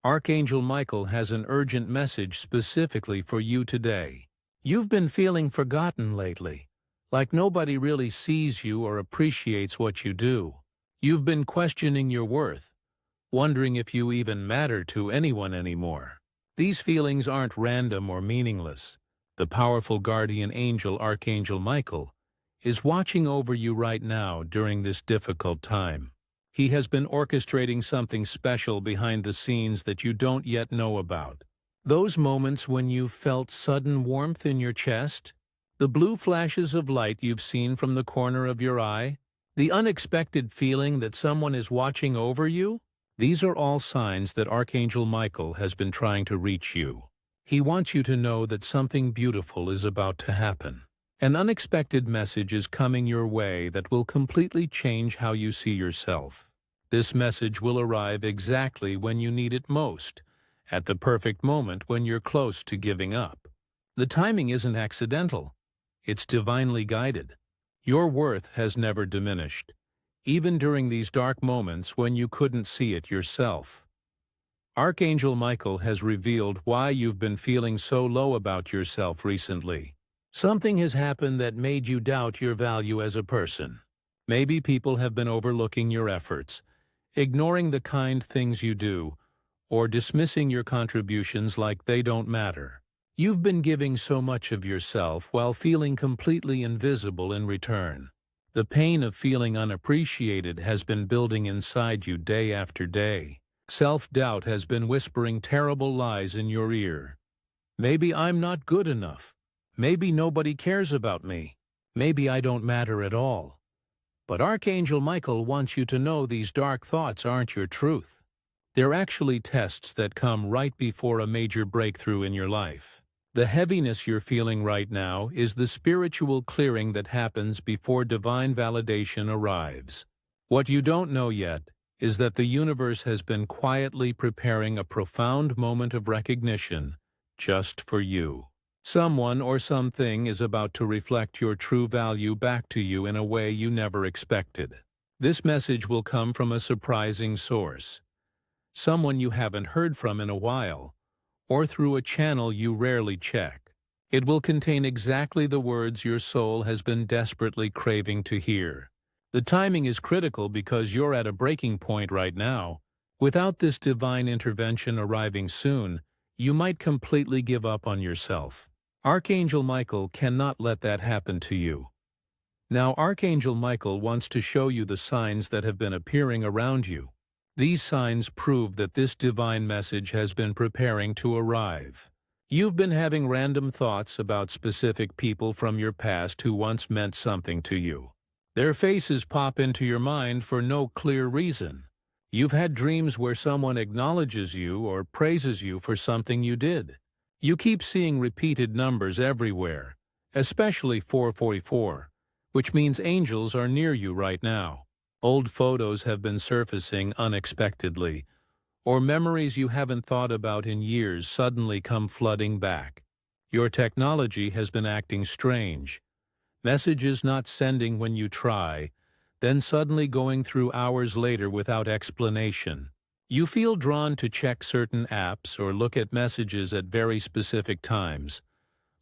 Archangel Michael has an urgent message specifically for you today. You've been feeling forgotten lately, like nobody really sees you or appreciates what you do. You've been questioning your worth, wondering if you even matter to anyone anymore. These feelings aren't random or meaningless. The powerful guardian angel Archangel Michael is watching over you right now during this difficult time. He has been orchestrating something special behind the scenes that you don't yet know about. Those moments when you felt sudden warmth in your chest, the blue flashes of light you've seen from the corner of your eye, the unexpected feeling that someone is watching over you, these are all signs that Archangel Michael has been trying to reach you. He wants you to know that something beautiful is about to happen. An unexpected message is coming your way that will completely change how you see yourself. This message will arrive exactly when you need it most, at the perfect moment when you're close to giving up. The timing isn't accidental. It's divinely guided. Your worth has never diminished, even during these dark moments when you couldn't see it yourself. Archangel Michael has revealed why you've been feeling so low about yourself recently. Something has happened that made you doubt your value as a person. Maybe people have been overlooking your efforts, ignoring the kind things you do, or dismissing your contributions like they don't matter. You've been giving so much of yourself while feeling completely invisible in return. The pain of feeling unappreciated has been building inside you day after day. Self-doubt has been whispering terrible lies in your ear. Maybe I'm not good enough. Maybe nobody cares about me. Maybe I don't matter at all. But Archangel Michael wants you to know these dark thoughts aren't your truth. They're actually tests that come right before a major breakthrough in your life. The heaviness you're feeling right now is the spiritual clearing that happens before divine validation arrives. What you don't know yet is that the universe has been quietly preparing a profound moment of recognition just for you. Someone or something is about to reflect your true value back to you in a way you never expected. This message will come from a surprising source, someone you haven't heard from in a while, or through a channel you rarely check. It will contain exactly the words your soul has been desperately craving to hear. The timing is critical because you're at a breaking point right now. Without this divine intervention arriving soon, you might completely give up on yourself. Archangel Michael cannot let that happen to you. Now Archangel Michael wants to show you the signs that have been appearing around you. These signs prove that this divine message has been preparing to arrive. You've been having random thoughts about specific people from your past who once meant something to you. Their faces pop into your mind for no clear reason. You've had dreams where someone acknowledges you or praises you for something you did. You keep seeing repeated numbers everywhere, especially 444, which means angels are near you right now. Old photos have been surfacing unexpectedly, or memories you haven't thought about in years suddenly come flooding back. Your technology has been acting strange. Messages not sending when you try, then suddenly going through hours later without explanation. You feel drawn to check certain apps or look at messages at very specific times,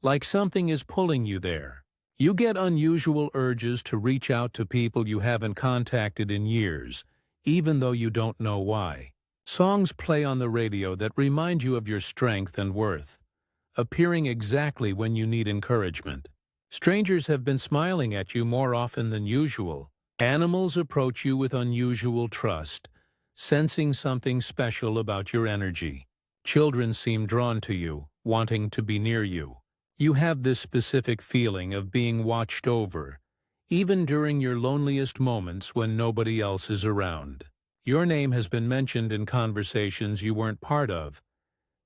like something is pulling you there. You get unusual urges to reach out to people you haven't contacted in years, even though you don't know why. Songs play on the radio that remind you of your strength and worth, appearing exactly when you need encouragement. Strangers have been smiling at you more often than usual. Animals approach you with unusual trust, sensing something special about your energy. Children seem drawn to you, wanting to be near you. You have this specific feeling of being watched over, even during your loneliest moments when nobody else is around. Your name has been mentioned in conversations you weren't part of.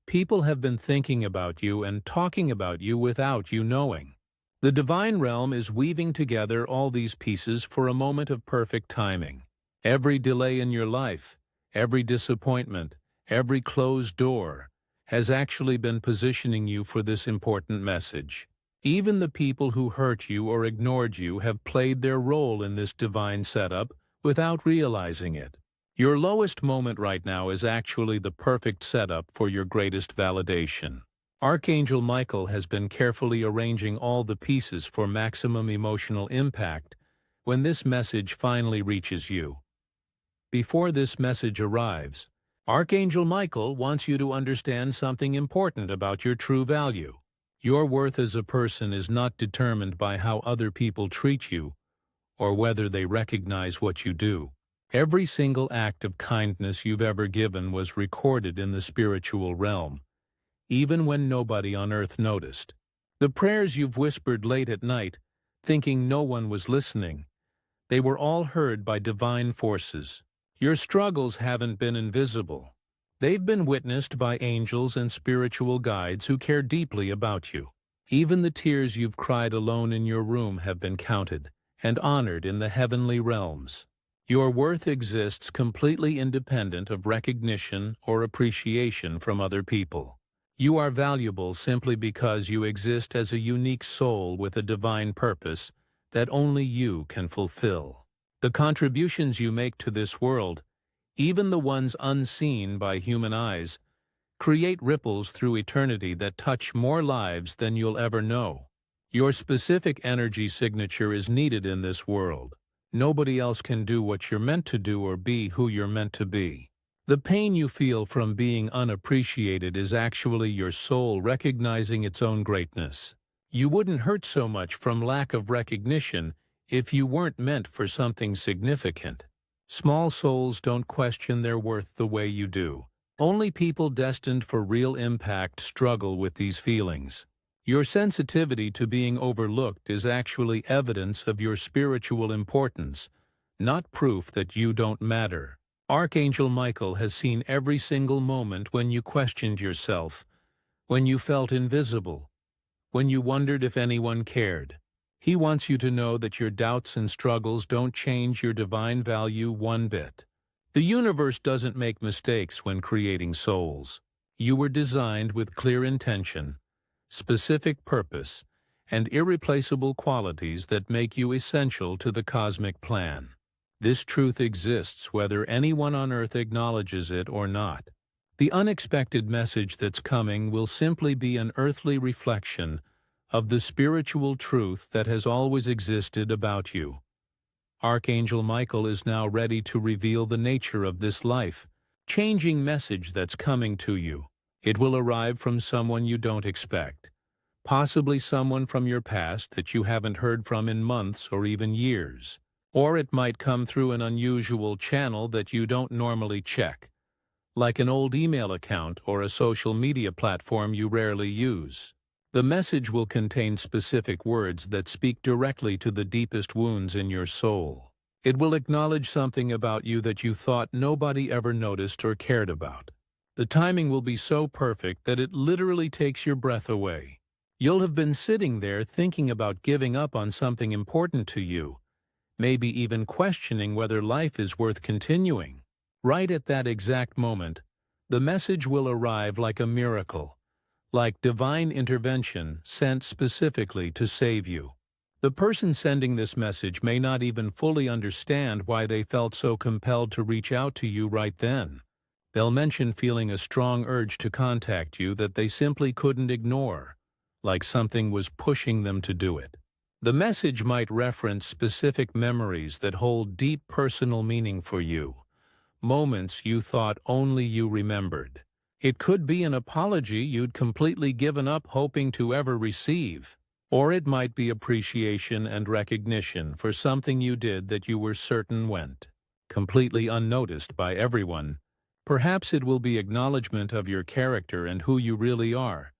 People have been thinking about you and talking about you without you knowing. The divine realm is weaving together all these pieces for a moment of perfect timing. Every delay in your life, every disappointment, every closed door, has actually been positioning you for this important message. Even the people who hurt you or ignored you have played their role in this divine setup without realizing it. Your lowest moment right now is actually the perfect setup for your greatest validation. Archangel Michael has been carefully arranging all the pieces for maximum emotional impact when this message finally reaches you. Before this message arrives, Archangel Michael wants you to understand something important about your true value. Your worth as a person is not determined by how other people treat you or whether they recognize what you do. Every single act of kindness you've ever given was recorded in the spiritual realm, even when nobody on earth noticed. The prayers you've whispered late at night, thinking no one was listening, they were all heard by divine forces. Your struggles haven't been invisible. They've been witnessed by angels and spiritual guides who care deeply about you. Even the tears you've cried alone in your room have been counted and honored in the heavenly realms. Your worth exists completely independent of recognition or appreciation from other people. You are valuable simply because you exist as a unique soul with a divine purpose that only you can fulfill. The contributions you make to this world, even the ones unseen by human eyes, create ripples through eternity that touch more lives than you'll ever know. Your specific energy signature is needed in this world. Nobody else can do what you're meant to do or be who you're meant to be. The pain you feel from being unappreciated is actually your soul recognizing its own greatness. You wouldn't hurt so much from lack of recognition if you weren't meant for something significant. Small souls don't question their worth the way you do. Only people destined for real impact struggle with these feelings. Your sensitivity to being overlooked is actually evidence of your spiritual importance, not proof that you don't matter. Archangel Michael has seen every single moment when you questioned yourself, when you felt invisible, when you wondered if anyone cared. He wants you to know that your doubts and struggles don't change your divine value one bit. The universe doesn't make mistakes when creating souls. You were designed with clear intention, specific purpose, and irreplaceable qualities that make you essential to the cosmic plan. This truth exists whether anyone on earth acknowledges it or not. The unexpected message that's coming will simply be an earthly reflection of the spiritual truth that has always existed about you. Archangel Michael is now ready to reveal the nature of this life-changing message that's coming to you. It will arrive from someone you don't expect, possibly someone from your past that you haven't heard from in months or even years. Or it might come through an unusual channel that you don't normally check, like an old email account or a social media platform you rarely use. The message will contain specific words that speak directly to the deepest wounds in your soul. It will acknowledge something about you that you thought nobody ever noticed or cared about. The timing will be so perfect that it literally takes your breath away. You'll have been sitting there thinking about giving up on something important to you, maybe even questioning whether life is worth continuing. Right at that exact moment, the message will arrive like a miracle, like divine intervention sent specifically to save you. The person sending this message may not even fully understand why they felt so compelled to reach out to you right then. They'll mention feeling a strong urge to contact you that they simply couldn't ignore, like something was pushing them to do it. The message might reference specific memories that hold deep personal meaning for you, moments you thought only you remembered. It could be an apology you'd completely given up hoping to ever receive. Or it might be appreciation and recognition for something you did that you were certain went completely unnoticed by everyone. Perhaps it will be acknowledgement of your character and who you really are,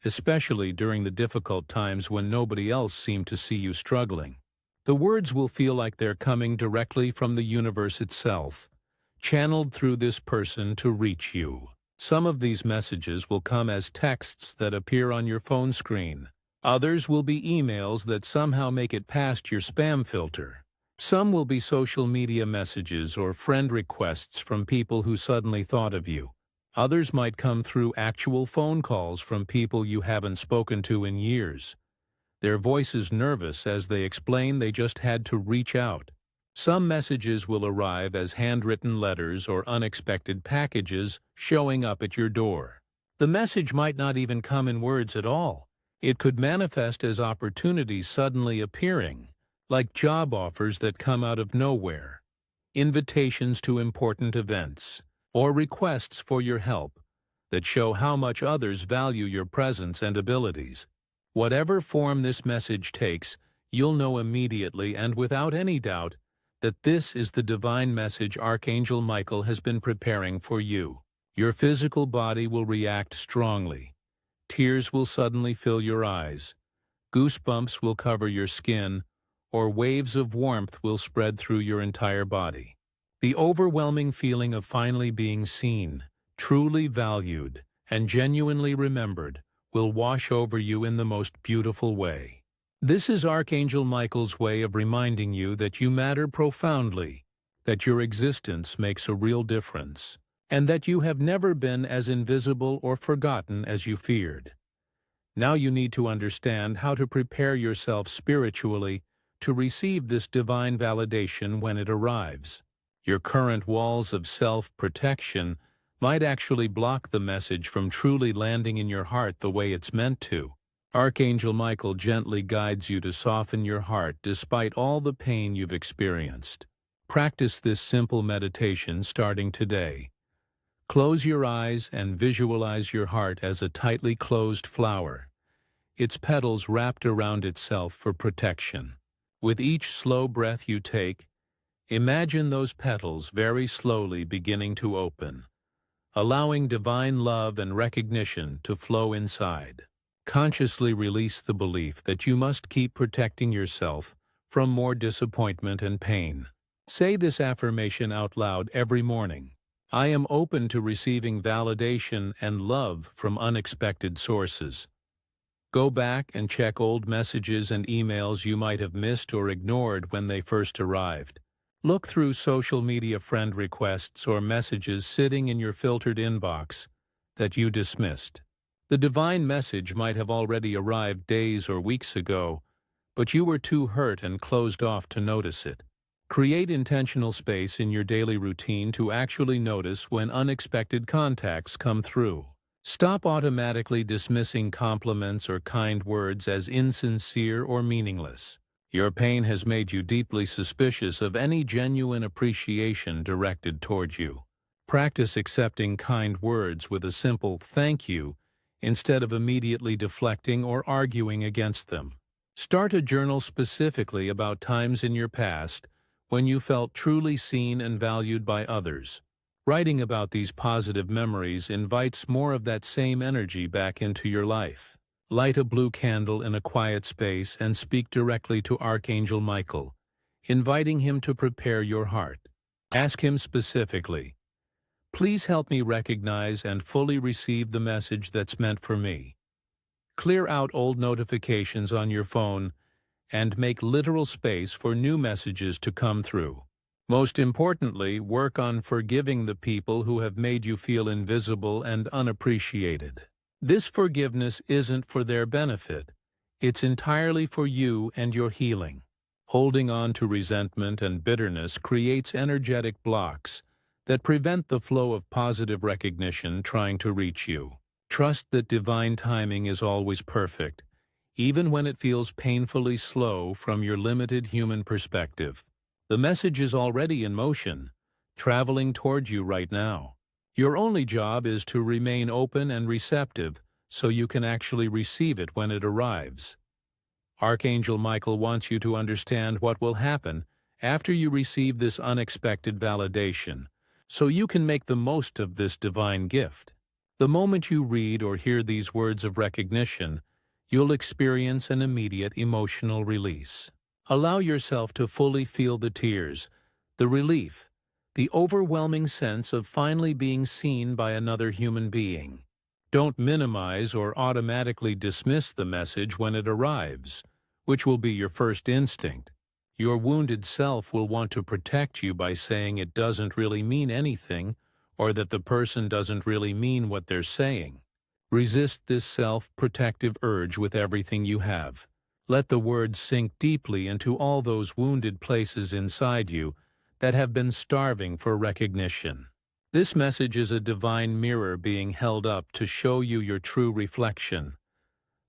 especially during the difficult times when nobody else seemed to see you struggling. The words will feel like they're coming directly from the universe itself, channeled through this person to reach you. Some of these messages will come as texts that appear on your phone screen. Others will be emails that somehow make it past your spam filter. Some will be social media messages or friend requests from people who suddenly thought of you. Others might come through actual phone calls from people you haven't spoken to in years, their voices nervous as they explain they just had to reach out. Some messages will arrive as handwritten letters or unexpected packages showing up at your door. The message might not even come in words at all. It could manifest as opportunities suddenly appearing, like job offers that come out of nowhere, invitations to important events, or requests for your help that show how much others value your presence and abilities. Whatever form this message takes, you'll know immediately and without any doubt that this is the divine message Archangel Michael has been preparing for you. Your physical body will react strongly. Tears will suddenly fill your eyes. Goosebumps will cover your skin, or waves of warmth will spread through your entire body. The overwhelming feeling of finally being seen, truly valued, and genuinely remembered will wash over you in the most beautiful way. This is Archangel Michael's way of reminding you that you matter profoundly, that your existence makes a real difference, and that you have never been as invisible or forgotten as you feared. Now you need to understand how to prepare yourself spiritually to receive this divine validation when it arrives. Your current walls of self-protection might actually block the message from truly landing in your heart the way it's meant to. Archangel Michael gently guides you to soften your heart despite all the pain you've experienced. Practice this simple meditation starting today. Close your eyes and visualize your heart as a tightly closed flower, its petals wrapped around itself for protection. With each slow breath you take, imagine those petals very slowly beginning to open, allowing divine love and recognition to flow inside. Consciously release the belief that you must keep protecting yourself from more disappointment and pain. Say this affirmation out loud every morning. I am open to receiving validation and love from unexpected sources. Go back and check old messages and emails you might have missed or ignored when they first arrived. Look through social media friend requests or messages sitting in your filtered inbox that you dismissed. The divine message might have already arrived days or weeks ago, but you were too hurt and closed off to notice it. Create intentional space in your daily routine to actually notice when unexpected contacts come through. Stop automatically dismissing compliments or kind words as insincere or meaningless. Your pain has made you deeply suspicious of any genuine appreciation directed toward you. Practice accepting kind words with a simple thank you instead of immediately deflecting or arguing against them. Start a journal specifically about times in your past when you felt truly seen and valued by others. Writing about these positive memories invites more of that same energy back into your life. Light a blue candle in a quiet space and speak directly to Archangel Michael, inviting him to prepare your heart. Ask him specifically, please help me recognize and fully receive the message that's meant for me. Clear out old notifications on your phone and make literal space for new messages to come through. Most importantly, work on forgiving the people who have made you feel invisible and unappreciated. This forgiveness isn't for their benefit. It's entirely for you and your healing. Holding on to resentment and bitterness creates energetic blocks that prevent the flow of positive recognition trying to reach you. Trust that divine timing is always perfect, even when it feels painfully slow from your limited human perspective. The message is already in motion, traveling toward you right now. Your only job is to remain open and receptive so you can actually receive it when it arrives. Archangel Michael wants you to understand what will happen after you receive this unexpected validation, so you can make the most of this divine gift. The moment you read or hear these words of recognition, you'll experience an immediate emotional release. Allow yourself to fully feel the tears, the relief, the overwhelming sense of finally being seen by another human being. Don't minimize or automatically dismiss the message when it arrives, which will be your first instinct. Your wounded self will want to protect you by saying it doesn't really mean anything, or that the person doesn't really mean what they're saying. Resist this self-protective urge with everything you have. Let the words sink deeply into all those wounded places inside you that have been starving for recognition. This message is a divine mirror being held up to show you your true reflection,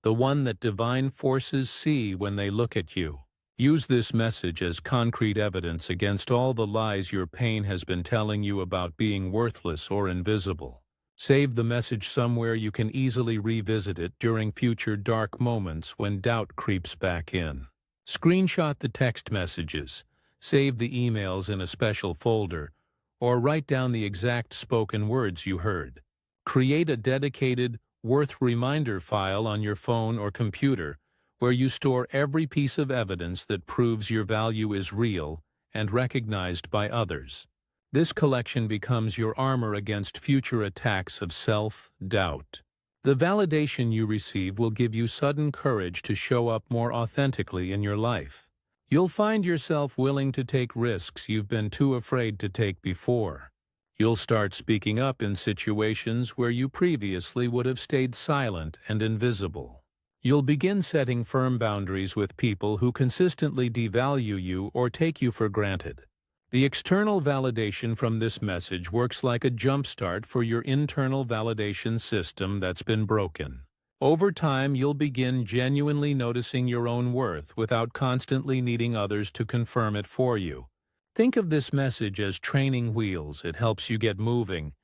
the one that divine forces see when they look at you. Use this message as concrete evidence against all the lies your pain has been telling you about being worthless or invisible. Save the message somewhere you can easily revisit it during future dark moments when doubt creeps back in. Screenshot the text messages, save the emails in a special folder, or write down the exact spoken words you heard. Create a dedicated, worth reminder file on your phone or computer where you store every piece of evidence that proves your value is real and recognized by others. This collection becomes your armor against future attacks of self-doubt. The validation you receive will give you sudden courage to show up more authentically in your life. You'll find yourself willing to take risks you've been too afraid to take before. You'll start speaking up in situations where you previously would have stayed silent and invisible. You'll begin setting firm boundaries with people who consistently devalue you or take you for granted. The external validation from this message works like a jumpstart for your internal validation system that's been broken. Over time, you'll begin genuinely noticing your own worth without constantly needing others to confirm it for you. Think of this message as training wheels. It helps you get moving,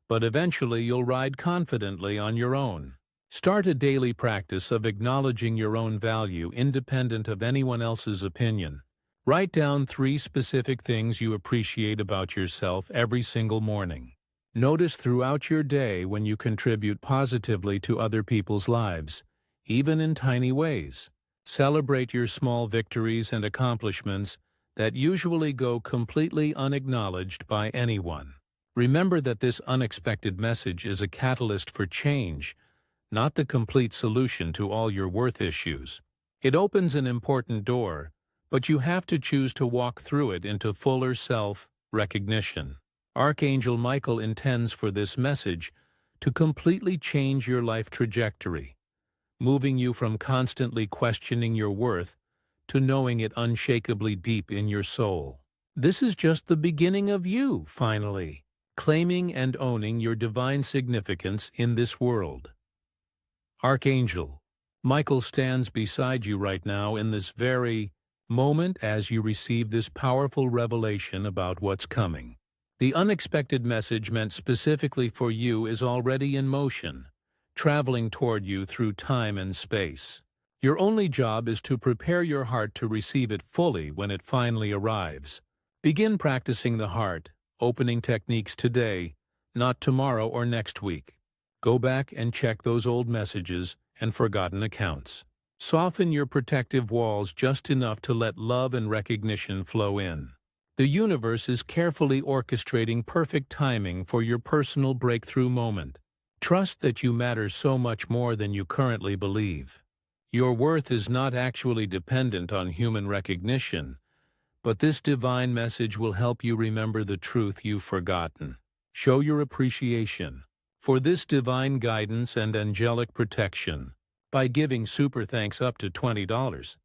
but eventually you'll ride confidently on your own. Start a daily practice of acknowledging your own value independent of anyone else's opinion. Write down 3 specific things you appreciate about yourself every single morning. Notice throughout your day when you contribute positively to other people's lives, even in tiny ways. Celebrate your small victories and accomplishments that usually go completely unacknowledged by anyone. Remember that this unexpected message is a catalyst for change, not the complete solution to all your worth issues. It opens an important door, but you have to choose to walk through it into fuller self-recognition. Archangel Michael intends for this message to completely change your life trajectory, moving you from constantly questioning your worth to knowing it unshakably deep in your soul. This is just the beginning of you, finally, claiming and owning your divine significance in this world. Archangel Michael stands beside you right now in this very moment as you receive this powerful revelation about what's coming. The unexpected message meant specifically for you is already in motion, traveling toward you through time and space. Your only job is to prepare your heart to receive it fully when it finally arrives. Begin practicing the heart opening techniques today, not tomorrow or next week. Go back and check those old messages and forgotten accounts. Soften your protective walls just enough to let love and recognition flow in. The universe is carefully orchestrating perfect timing for your personal breakthrough moment. Trust that you matter so much more than you currently believe. Your worth is not actually dependent on human recognition, but this divine message will help you remember the truth you've forgotten. Show your appreciation for this divine guidance and angelic protection by giving super thanks up to $20.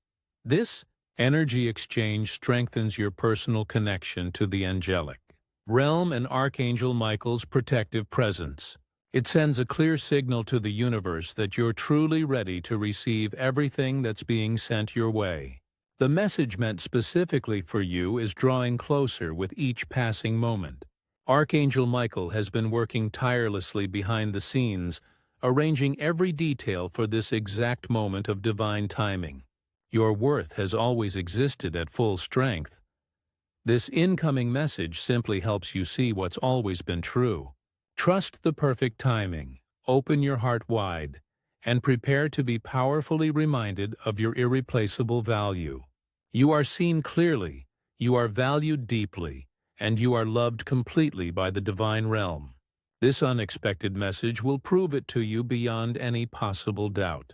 This energy exchange strengthens your personal connection to the angelic realm and Archangel Michael's protective presence. It sends a clear signal to the universe that you're truly ready to receive everything that's being sent your way. The message meant specifically for you is drawing closer with each passing moment. Archangel Michael has been working tirelessly behind the scenes, arranging every detail for this exact moment of divine timing. Your worth has always existed at full strength. This incoming message simply helps you see what's always been true. Trust the perfect timing, open your heart wide, and prepare to be powerfully reminded of your irreplaceable value. You are seen clearly, you are valued deeply, and you are loved completely by the divine realm. This unexpected message will prove it to you beyond any possible doubt.